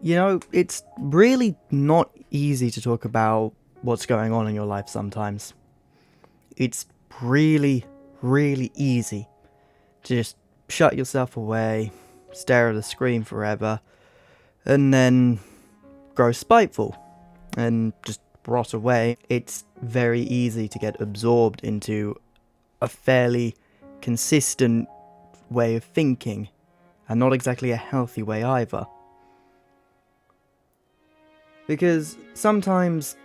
It's really not easy to talk about what's going on in your life sometimes. It's really, really easy to just shut yourself away, stare at a screen forever, and then grow spiteful and just rot away. It's very easy to get absorbed into a fairly consistent way of thinking, and not exactly a healthy way either. Because sometimes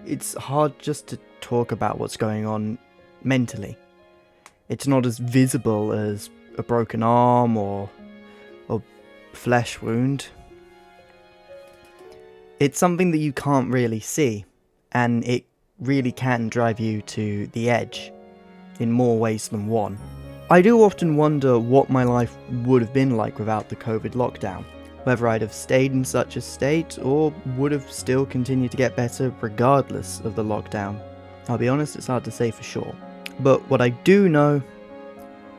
it's hard just to talk about what's going on mentally. It's not as visible as a broken arm or a flesh wound. It's something that you can't really see, and it really can drive you to the edge in more ways than one. I do often wonder what my life would have been like without the COVID lockdown. Whether I'd have stayed in such a state, or would have still continued to get better regardless of the lockdown. I'll be honest, it's hard to say for sure. But what I do know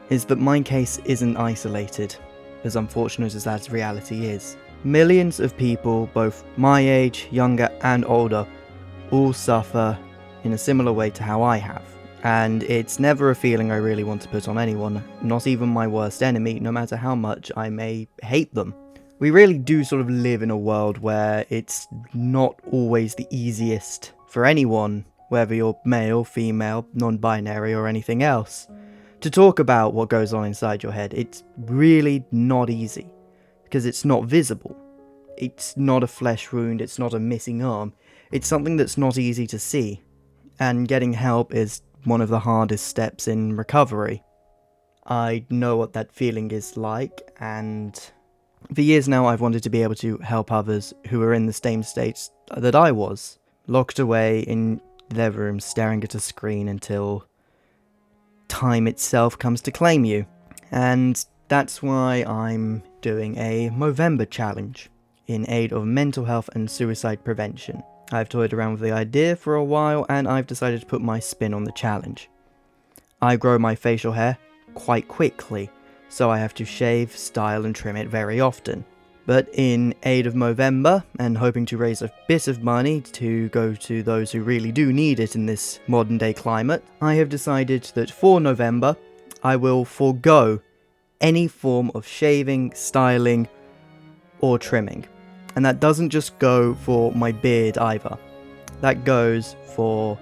is that my case isn't isolated, as unfortunate as that reality is. Millions of people, both my age, younger and older, all suffer in a similar way to how I have. And it's never a feeling I really want to put on anyone, not even my worst enemy, no matter how much I may hate them. We really do sort of live in a world where it's not always the easiest for anyone, whether you're male, female, non-binary or anything else, to talk about what goes on inside your head. It's really not easy, because it's not visible. It's not a flesh wound, it's not a missing arm. It's something that's not easy to see, and getting help is one of the hardest steps in recovery. I know what that feeling is like, and for years now I've wanted to be able to help others who are in the same states that I was, locked away in their rooms staring at a screen until time itself comes to claim you. And that's why I'm doing a Movember challenge in aid of mental health and suicide prevention. I've toyed around with the idea for a while, and I've decided to put my spin on the challenge. I grow my facial hair quite quickly, so I have to shave, style and trim it very often. But in aid of Movember, and hoping to raise a bit of money to go to those who really do need it in this modern day climate, I have decided that for November, I will forego any form of shaving, styling or trimming. And that doesn't just go for my beard either. That goes for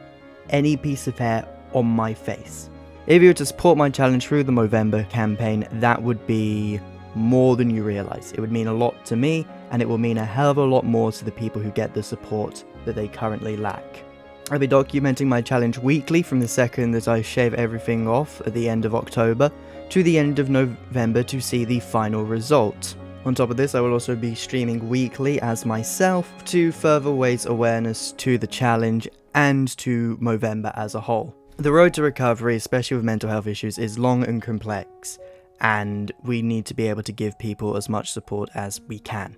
any piece of hair on my face. If you were to support my challenge through the Movember campaign, that would be more than you realise. It would mean a lot to me, and it will mean a hell of a lot more to the people who get the support that they currently lack. I'll be documenting my challenge weekly from the second that I shave everything off at the end of October to the end of November to see the final result. On top of this, I will also be streaming weekly as myself to further raise awareness to the challenge and to Movember as a whole. The road to recovery, especially with mental health issues, is long and complex, and we need to be able to give people as much support as we can.